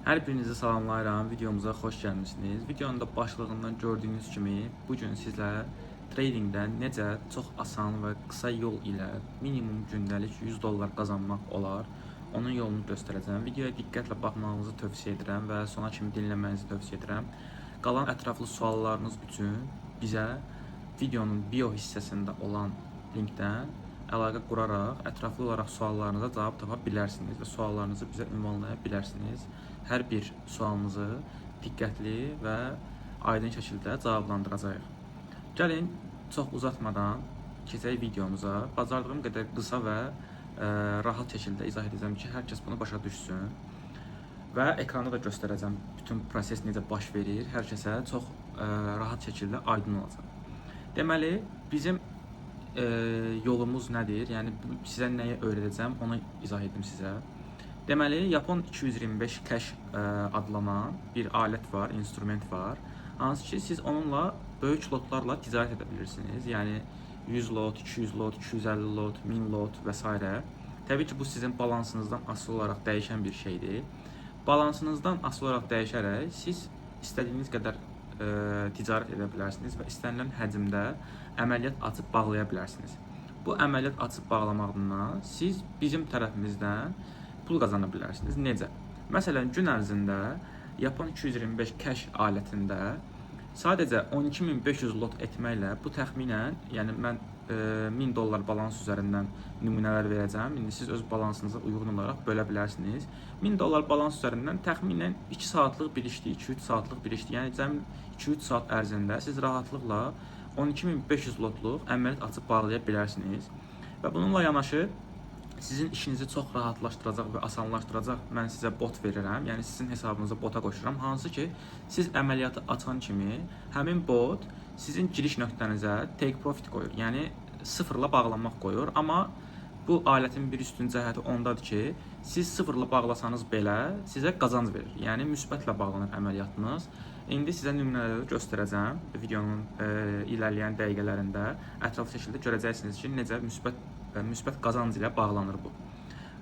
Hər birinizi salamlayıram, videomuza xoş gəlmişsiniz. Videonun da başlığından gördüyünüz kimi bugün sizlərə tradingdə necə çox asan və qısa yol ilə minimum gündəlik $100 qazanmaq olar, onun yolunu göstərəcəm. Videoya diqqətlə baxmağınızı tövsiyə edirəm və sona kimi dinləmənizi tövsiyə edirəm. Qalan ətraflı suallarınız üçün bizə videonun bio hissəsində olan linkdən əlaqə quraraq ətraflı olaraq suallarınıza cavab tapa bilərsiniz və suallarınızı bizə ünvanlaya bilərsiniz. Hər bir sualınızı diqqətli və aydın şəkildə cavablandıracağıq. Gəlin, çox uzatmadan keçək videomuza. Bacardığım qədər qısa və rahat şəkildə izah edəcəm ki, hər kəs bunu başa düşsün. Və ekranda da göstərəcəm bütün proses necə baş verir. Hər kəsə çox rahat şəkildə aydın olacaq. Deməli, bizim yolumuz nədir? Yəni sizə nəyi öyrədəcəm, onu izah edim sizə. Deməli, Yapon 225 Cash adlanan bir alət var, instrument var. Hansı ki, siz onunla böyük lotlarla ticarət edə bilirsiniz. Yəni 100 lot, 200 lot, 250 lot, 1000 lot və s. Təbii ki, bu sizin balansınızdan asılı olaraq dəyişən bir şeydir. Balansınızdan asılı olaraq dəyişərək siz istədiyiniz qədər ticarət edə bilərsiniz və istənilən həcmdə əməliyyat açıb bağlaya bilərsiniz. Bu əməliyyat açıb bağlamaqdan siz bizim tərəfimizdən pul qazana bilərsiniz. Necə? Məsələn, gün ərzində Yapon 225 Cash alətində sadəcə 12500 lot etməklə bu təxminən, yəni mən $1000 balans üzərindən nümunələr verəcəm. İndi siz öz balansınıza uyğun olaraq bölə bilərsiniz. $1000 balans üzərindən təxminən 2 saatlıq bir işdir, 2-3 saatlıq bir işdir. Yəni cəmi 2-3 saat ərzində siz rahatlıqla 12500 lotluq əməliyyat açıb bağlaya bilərsiniz. Və bununla yanaşı sizin işinizi çox rahatlaşdıracaq və asanlaşdıracaq mən sizə bot verirəm. Yəni sizin hesabınıza bota qoşuram. Hansı ki, siz əməliyyatı açan kimi həmin bot sizin giriş nöqtənizə take profit qoyur. Yəni sıfırla bağlanmaq qoyur. Amma bu alətin bir üstün cəhəti ondadır ki, siz sıfırla bağlasanız belə sizə qazanc verir. Yəni müsbətlə bağlanır əməliyyatınız. İndi sizə nümunələri göstərəcəm. Videonun ilərləyən dəqiqələrində ətraflı şəkildə görəcəksiniz ki, necə müsbət qazanc ilə bağlanır bu.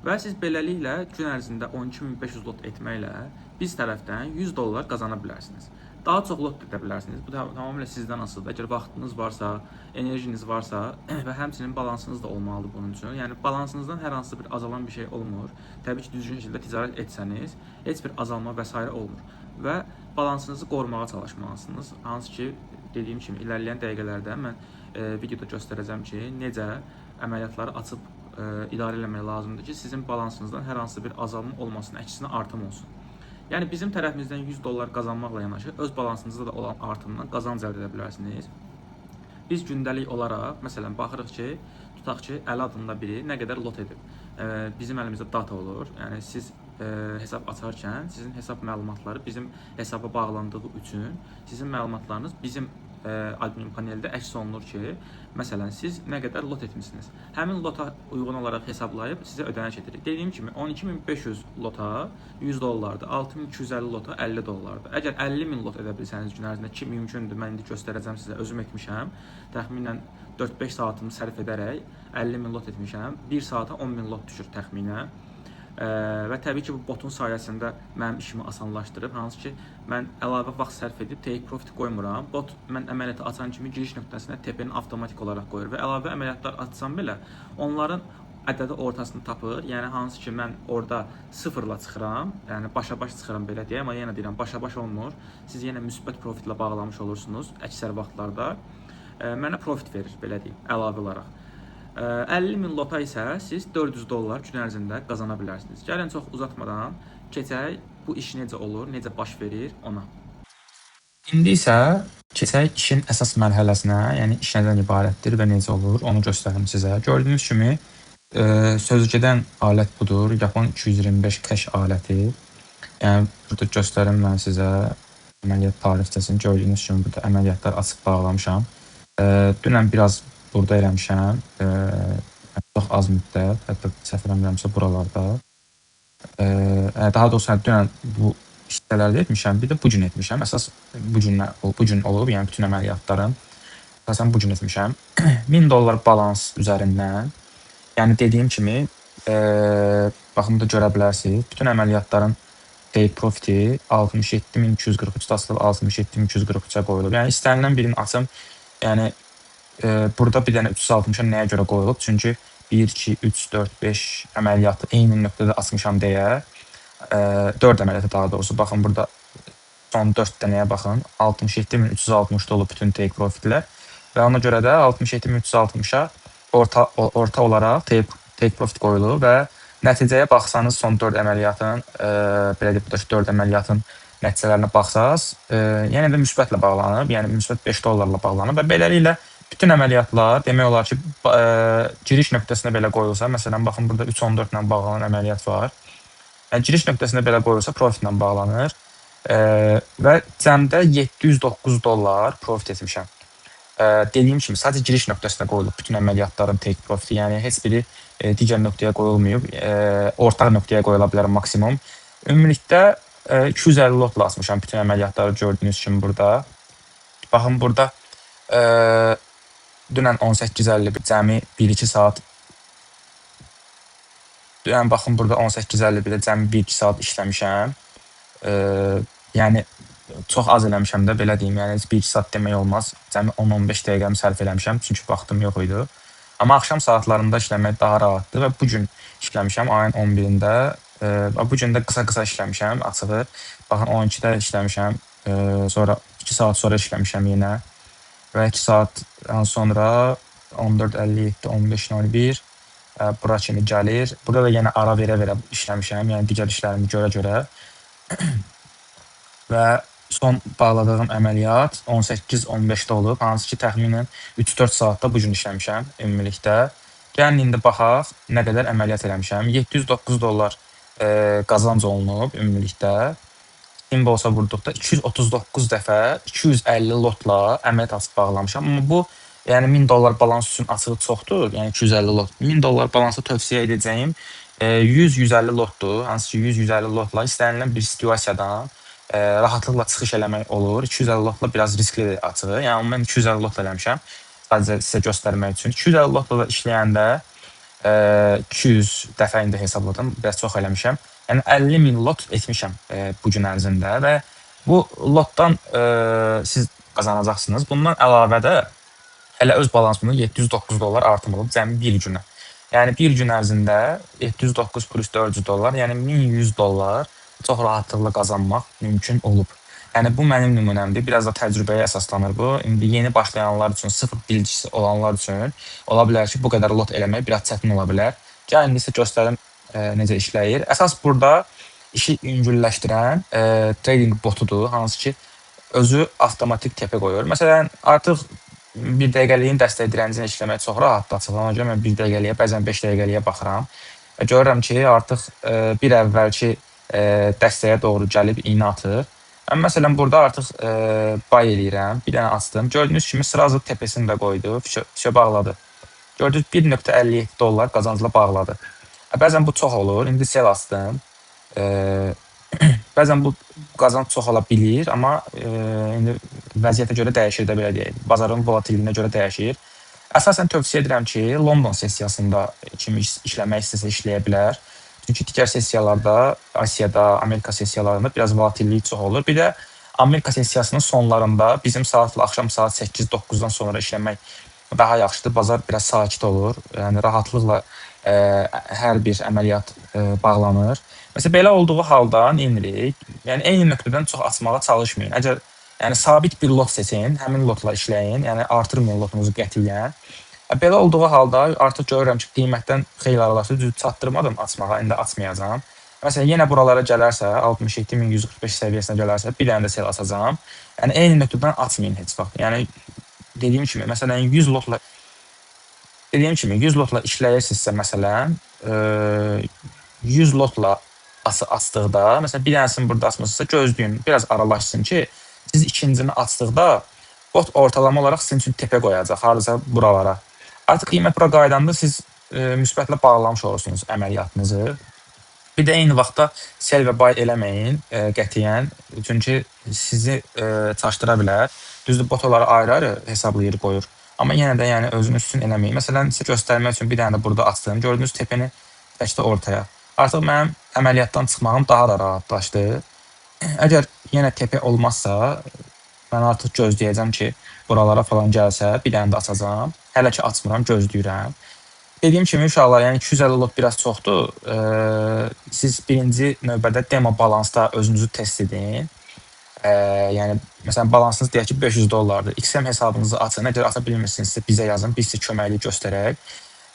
Və siz beləliklə gün ərzində 12500 lot etməklə biz tərəfdən $100 qazana bilərsiniz. Daha çox lot edə bilərsiniz. Bu tamamilə sizdən asılıdır. Əgər vaxtınız varsa, enerjiniz varsa və həmçinin balansınız da olmalıdır bunun üçün. Yəni balansınızdan hər hansı bir azalan bir şey olmur. Təbii ki, düzgün şəkildə ticarət etsəniz, heç bir azalma və s. olmur. Və balansınızı qorumağa çalışmalısınız. Hansı ki, dediyim kimi ilərləyən dəqiqələrdə mən videoda göstərəcəm ki, necə əməliyyatları açıb idarə eləmək lazımdır ki, sizin balansınızdan hər hansı bir azalma olmasın, əksinə artım olsun. Yəni bizim tərəfimizdən $100 qazanmaqla yanaşı öz balansınızda da olan artımdan qazanc əldə edə bilərsiniz. Biz gündəlik olaraq, məsələn, baxırıq ki, tutaq ki, 50 adında biri nə qədər lot edib. Bizim əlimizdə data olur. Yəni siz hesab açarkən sizin hesab məlumatları bizim hesaba bağlandığı üçün sizin məlumatlarınız bizim admin paneldə əks olunur ki, məsələn, siz nə qədər lot etmişsiniz. Həmin lota uyğun olaraq hesablayıb sizə ödəniş edirik. Dediyim kimi, 12500 lota $100-dır, 6250 lota $50-dır. Əgər 50.000 lot edə bilsəniz gün ərzində ki, mümkündür, mən indi göstərəcəm sizə, özüm etmişəm. Təxminən 4-5 saatımı sərf edərək 50.000 lot etmişəm. 1 saata 10.000 lot düşür təxminən. Və təbii ki, bu botun sayəsində mənim işimi asanlaşdırıb, hansı ki, mən əlavə vaxt sərf edib take profit qoymuram. Bot mən əməliyyatı açan kimi giriş nöqtəsinə TP-ni avtomatik olaraq qoyur və əlavə əməliyyatlar açsam belə onların ədədi ortasını tapır. Yəni hansı ki, mən orada sıfırla çıxıram, yəni başa-baş çıxıram belə deyə, amma yenə deyirəm, başa-baş olmur. Siz yenə müsbət profitlə bağlamış olursunuz əksər vaxtlarda. Mənə profit verir, belə deyim, əlavə olaraq. 50.000 lota isə siz $400 gün ərzində qazana bilərsiniz. Gəlin çox uzatmadan keçək bu iş necə olur, necə baş verir ona. İndi isə keçək işin əsas mərhələsinə, yəni iş nədən ibarətdir və necə olur, onu göstərim sizə. Gördüyünüz kimi sözügedən alət budur, Yapon 225 Cash aləti. Yəni burada göstərim mən sizə əməliyyat tarixçəsini. Gördüyünüz kimi burada əməliyyatlar açıb bağlamışam. Dünən biraz burada eləmişəm, çox az müddət, hətta səhv eləmirəmsə buralarda. Daha doğrusu dünən bu hissələrdə etmişəm, bir də bu gün etmişəm. Əsas bu gün olub, yəni bütün əməliyyatlarım. Əsasən bu gün etmişəm. $1000 balans üzərindən, yəni dediyim kimi, baxımda görə bilərsiniz, bütün əməliyyatların take profiti 67243 asılıb 67243-ə qoyulub. Yəni istənilən birini açım. Yəni burada bir dənə 360-a nəyə görə qoyulub? Çünki 1, 2, 3, 4, 5 əməliyyatı eyni nöqtədə açmışam deyə 4 əməliyyatı daha doğrusu. Baxın burada son 4 dənəyə baxın. 67360-da olub bütün take profitlər və ona görə də 67360-a orta olaraq take profit qoyulub və nəticəyə baxsanız son 4 əməliyyatın belə deyək, bu da 4 əməliyyatın nəticələrinə baxsaz, yenə də müsbətlə bağlanıb, yəni müsbət $5 bağlanıb və beləliklə bütün əməliyyatlar demək olar ki, giriş nöqtəsinə belə qoyulsa, məsələn, baxın burada 3.14 ilə bağlanan əməliyyat var. Yəni giriş nöqtəsinə belə qoyulsa profitlə bağlanır və cəmdə $709 profit etmişəm. Dediyim kimi sadəcə giriş nöqtəsinə qoyulub bütün əməliyyatların take profiti, yəni heç biri digər nöqtəyə qoyulmayıb, ortaq nöqtəyə qoyula bilər maksimum. Ümumilikdə 250 lotla açmışam bütün əməliyyatları gördüyünüz kimi burada. Baxın burada dünən 18:51 cəmi 1-2 saat dünən baxın burada 18:51-də cəmi 1-2 saat işləmişəm. Yəni çox az eləmişəm də, belə deyim, yəni 1-2 saat demək olmaz. Cəmi 10-15 dəqiqəmi sərf eləmişəm, çünki vaxtım yox idi. Amma axşam saatlarında işləmək daha rahatdır və bu gün işləmişəm ayın 11-də. Bu gün də qısa-qısa işləmişəm, açığı. Baxın 12-də işləmişəm, sonra 2 saat sonra işləmişəm yenə və 2 saat sonra 14:57, 15:01 bura kimi gəlir. Burada da yenə ara verə-verə işləmişəm, yəni digər işlərimi görə-görə. Və son bağladığım əməliyyat 18:15-də olub, hansı ki təxminən 3-4 saatda bu gün işləmişəm ümumilikdə. Gəlin indi baxaq nə qədər əməliyyat eləmişəm. $709 qazanc olunub ümumilikdə. Simbolsa vurduqda 239 dəfə 250 lotla əməliyyat açıb bağlamışam. Amma bu yəni $1000 balans üçün açığı çoxdur. Yəni 250 lot. $1000 balansı tövsiyə edəcəyim 100-150 lotdur. Hansı ki 100-150 lotla istənilən bir situasiyadan rahatlıqla çıxış eləmək olur. 250 lotla biraz risklidir açığı. Yəni mən 250 lotla eləmişəm. Sadəcə sizə göstərmək üçün. 250 lotla da işləyəndə 200 dəfə indi hesabladım. Biraz çox eləmişəm. Yəni 50.000 lot etmişəm bu gün ərzində və bu lotdan siz qazanacaqsınız. Bundan əlavə də hələ öz balansımda $709 artım olub cəmi bir günə. Yəni bir gün ərzində 709 plus $400, yəni $1100 çox rahatlıqla qazanmaq mümkün olub. Yəni bu mənim nümunəmdir. Biraz da təcrübəyə əsaslanır bu. İndi yeni başlayanlar üçün, sıfır bilgisi olanlar üçün ola bilər ki, bu qədər lot eləmək biraz çətin ola bilər. Gəlin isə göstərim necə işləyir. Əsas burada işi yüngülləşdirən trading botudur, hansı ki özü avtomatik tepə qoyur. Məsələn, artıq 1 dəqiqəliyin dəstək direncini işləmək çox rahatdır açıq. Ona görə mən 1 dəqiqəliyə, bəzən 5 dəqiqəliyə baxıram və görürəm ki, artıq bir əvvəlki dəstəyə doğru gəlib iynə atır. Mən məsələn burada artıq buy eləyirəm. Bir dənə açdım. Gördüyünüz kimi sırası tepəsini də qoydu, fişə bağladı. Gördünüz $1.57 qazancla bağladı. Bəzən bu çox olur. İndi sell açdım. Bəzən bu qazanc çox ola bilir, amma indi vəziyyətə görə dəyişir də, belə deyək. Bazarın volatiliyinə görə dəyişir. Əsasən tövsiyə edirəm ki, London sessiyasında kimi işləmək istəsə işləyə bilər. Çünki digər sessiyalarda, Asiyada, Amerika sessiyalarında biraz volatillik çox olur. Bir də Amerika sessiyasının sonlarında bizim saatla axşam saat 8-9-dan sonra işləmək daha yaxşıdır. Bazar biraz sakit olur. Yəni rahatlıqla hər bir əməliyyat bağlanır. Məsələn, belə olduğu halda neyinirik? Yəni eyni nöqtədən çox açmağa çalışmayın. Əgər yəni sabit bir lot seçin, həmin lotla işləyin. Yəni artırmayın lotunuzu qətiyyən. Belə olduğu halda artıq görürəm ki, qiymətdən xeyli aralıqda düz çatdırmadım açmağa, indi açmayacağam. Məsələn, yenə buralara gələrsə, 67.145 səviyyəsinə gələrsə, bir dənə də sell açacağam. Yəni eyni nöqtədən açmayın heç vaxt. Yəni dediyim kimi, məsələn 100 lotla işləyirsinizsə, məsələn 100 lotla açdıqda, məsələn bir dənəsini burada açmısınızsa gözləyin, biraz aralaşsın ki, siz ikincini açdıqda bot ortalama olaraq sizin üçün tepə qoyacaq, hardasa buralara. Artıq qiymət bura qaydanda siz müsbətlə bağlamış olursunuz əməliyyatınızı. Bir də eyni vaxtda sell və buy eləməyin qətiyyən, çünki sizi çaşdıra bilər. Düzdür, bot onları ayrı-ayrı hesablayır, qoyur. Amma yenə də yəni özünüz üçün eləməyin. Məsələn, sizə göstərmək üçün bir dənə də burada açdım. Gördüyünüz tepəni təkdə ortaya. Artıq mənim əməliyyatdan çıxmağım daha da rahatlaşdı. Əgər yenə tepe olmazsa, mən artıq gözləyəcəm ki, buralara falan gəlsə, bir dənə də açacağam. Hələ ki açmıram, gözləyirəm. Dediyim kimi uşaqlar, yəni 250 lot biraz çoxdur. Siz birinci növbədə demo balansda özünüzü test edin. Yəni məsələn balansınız deyək ki $500-dır. XM hesabınızı açın. Əgər aça bilmirsinizsə bizə yazın, biz sizə köməklik göstərək.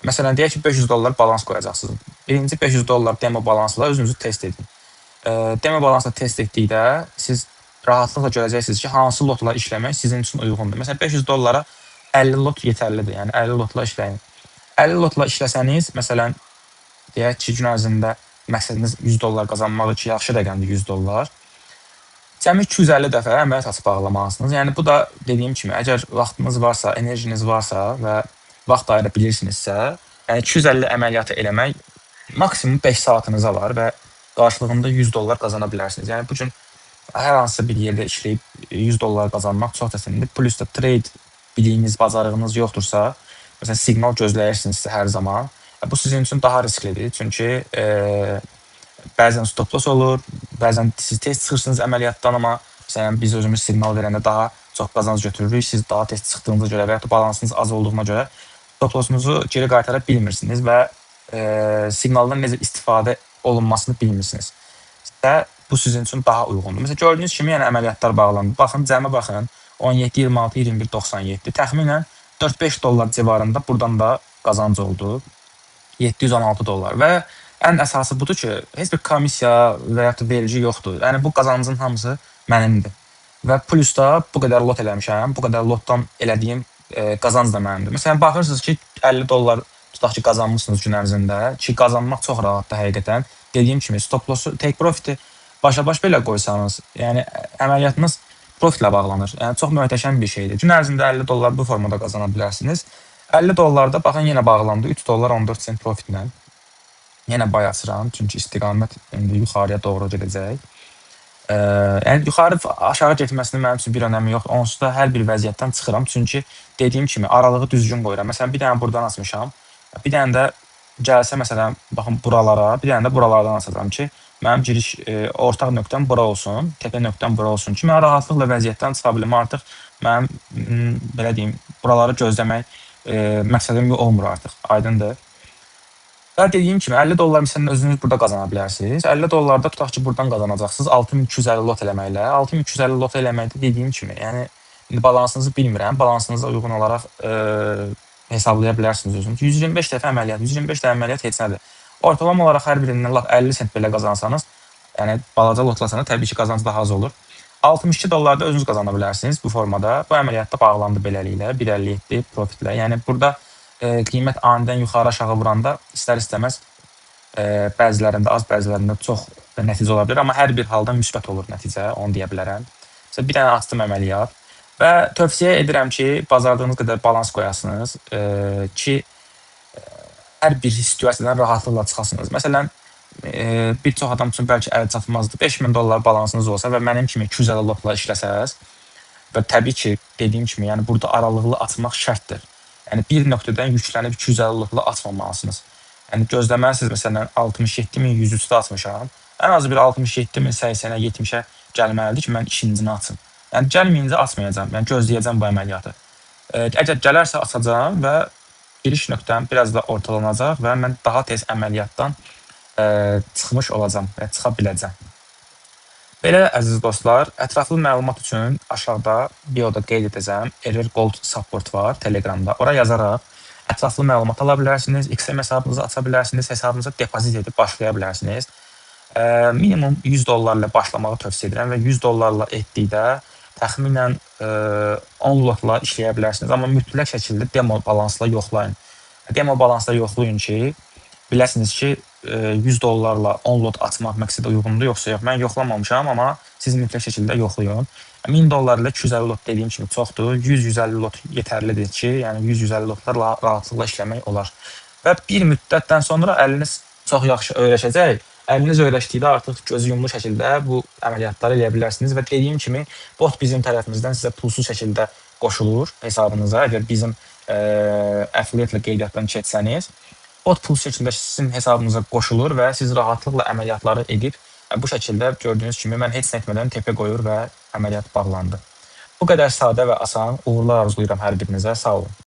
Məsələn deyək ki $500 balans qoyacaqsınız. Birinci $500 demo balansla özünüzü test edin. Demo balansla test etdikdə siz rahatlıqla görəcəksiniz ki, hansı lotla işləmək sizin üçün uyğundur. Məsələn $500-a 50 lot yetərlidir. Yəni 50 lotla işləyin. 50 lotla işləsəniz, məsələn deyək ki, gün ərzində məqsədiniz $100 qazanmaqdır ki, yaxşı rəqəmdir $100. Cəmi 250 dəfə əməliyyat açıb bağlamalısınız. Yəni bu da dediyim kimi, əgər vaxtınız varsa, enerjiniz varsa və vaxt ayıra bilirsinizsə, yəni 250 əməliyyatı eləmək maksimum 5 saatınıza var və qarşılığında $100 qazana bilərsiniz. Yəni bu gün hər hansısa bir yerdə işləyib $100 qazanmaq çox çətindir. Plus da trade biliyiniz, bacarığınız yoxdursa, məsələn siqnal gözləyirsinizsə hər zaman, bu sizin üçün daha risklidir. Çünki bəzən stop loss olur, bəzən siz tez çıxırsınız əməliyyatdan, amma məsələn biz özümüz siqnal verəndə daha çox qazanc götürürük. Siz daha tez çıxdığınıza görə və ya da balansınız az olduğuna görə stop lossunuzu geri qaytara bilmirsiniz və siqnaldan necə istifadə olunmasını bilmirsiniz. Və bu sizin üçün daha uyğundur. Məsələn gördüyünüz kimi yəni əməliyyatlar bağlandı. Baxın, cəmi baxın. 17, 26, 21, 97. Təxminən $4-5 civarında buradan da qazanc oldu. $716 və ən əsası budur ki, heç bir komissiya və ya da verici yoxdur. Yəni bu qazancın hamısı mənimdir. Və plus da bu qədər lot eləmişəm, bu qədər lotdan elədiyim qazanc da mənimdir. Məsələn baxırsınız ki, $50 tutaq ki qazanmışsınız gün ərzində, ki qazanmaq çox rahatdır həqiqətən. Dediyim kimi stop loss'u, take profit'i başa-baş belə qoysanız, yəni əməliyyatınız profitlə bağlanır. Yəni çox möhtəşəm bir şeydir. Gün ərzində $50 bu formada qazana bilərsiniz. $50 baxın yenə bağlandı $3.14 profitlə. Yenə bay açıram, çünki istiqamət indi yuxarıya doğru gedəcək. Yəni yuxarı aşağı getməsinin mənim üçün bir önəmi yoxdur. Onsuz da hər bir vəziyyətdən çıxıram, çünki dediyim kimi aralığı düzgün qoyuram. Məsələn bir dənə buradan açmışam. Bir dənə də gəlsə məsələn baxın buralara, bir dənə də buralardan açacağam ki, mənim giriş ortaq nöqtəm bura olsun, təpə nöqtəm bura olsun ki, mən rahatlıqla vəziyyətdən çıxa bilim. Artıq mənim belə deyim, buraları gözləmək məqsədim olmur artıq. Aydındır. Və dediyim kimi $50 məsələn özünüz burada qazana bilərsiniz. $50 tutaq ki, buradan qazanacaqsınız 6250 lot eləməklə. 6250 lot eləməkdə dediyim kimi, yəni indi balansınızı bilmirəm, balansınıza uyğun olaraq hesablaya bilərsiniz özünüz. 125 dəfə əməliyyat, 125 dəfə əməliyyat heç nədir. Ortalama olaraq hər birindən lap 50 sent belə qazansanız, yəni balaca lotlasanız təbii ki qazanc daha az olur. $62 da özünüz qazana bilərsiniz bu formada. Bu əməliyyatda bağlandı beləliklə 1.57 profitlə. Yəni burada qiymət anidən yuxarı aşağı vuranda istər-istəməz bəzilərində az, bəzilərində çox nəticə ola bilər, amma hər bir halda müsbət olur nəticə, onu deyə bilərəm. Məsələn, bir dənə açdım əməliyyat və tövsiyə edirəm ki, bacardığınız qədər balans qoyasınız ki, hər bir situasiyadan rahatlıqla çıxasınız. Məsələn, bir çox adam üçün bəlkə əl çatmazdır. $5000 balansınız olsa və mənim kimi 250 lotla işləsəz və təbii ki, dediyim kimi, yəni burada aralıqlı açmaq şərtdir. Yəni bir nöqtədən yüklənib 250 lotla açmamalısınız. Yəni gözləməlisiniz, məsələn 67100-də açmışam. Ən azı bir 67080-ə, 70-ə gəlməlidir ki, mən ikincini açım. Yəni gəlməyincə açmayacağam. Yəni gözləyəcəm bu əməliyyatı. Əgər gələrsə açacağam və giriş nöqtəm biraz da ortalanacaq və mən daha tez əməliyyatdan çıxmış olacağam və çıxa biləcəm. Belə əziz dostlar, ətraflı məlumat üçün aşağıda bioda qeyd edəcəm. Erer Gold Support var Telegramda. Ora yazaraq ətraflı məlumat ala bilərsiniz. XM hesabınızı aça bilərsiniz. Hesabınıza depozit edib başlaya bilərsiniz. Minimum $100 ilə başlamağı tövsiyə edirəm və $100 etdikdə təxminən 10 lotla işləyə bilərsiniz. Amma mütləq şəkildə demo balansla yoxlayın. Demo balansla yoxlayın ki, biləsiniz ki, $100 10 lot açmaq məqsədə uyğundur, yoxsa yox. Mən yoxlamamışam, amma siz mütləq şəkildə yoxlayın. $1000 ilə 250 lot dediyim kimi çoxdur. 100-150 lot yetərlidir ki, yəni 100-150 lotlarla rahatlıqla işləmək olar. Və bir müddətdən sonra əliniz çox yaxşı öyrəşəcək. Əliniz öyrəşdikdə artıq gözü yumulu şəkildə bu əməliyyatları eləyə bilərsiniz və dediyim kimi bot bizim tərəfimizdən sizə pulsuz şəkildə qoşulur hesabınıza. Əgər bizim affiliate ilə qeydiyyatdan keçsəniz, bot pul şəklində sizin hesabınıza qoşulur və siz rahatlıqla əməliyyatları edib bu şəkildə gördüyünüz kimi mən heç nə etmədən TP qoyur və əməliyyat bağlandı. Bu qədər sadə və asan. Uğurlar arzulayıram hər birinizə. Sağ olun.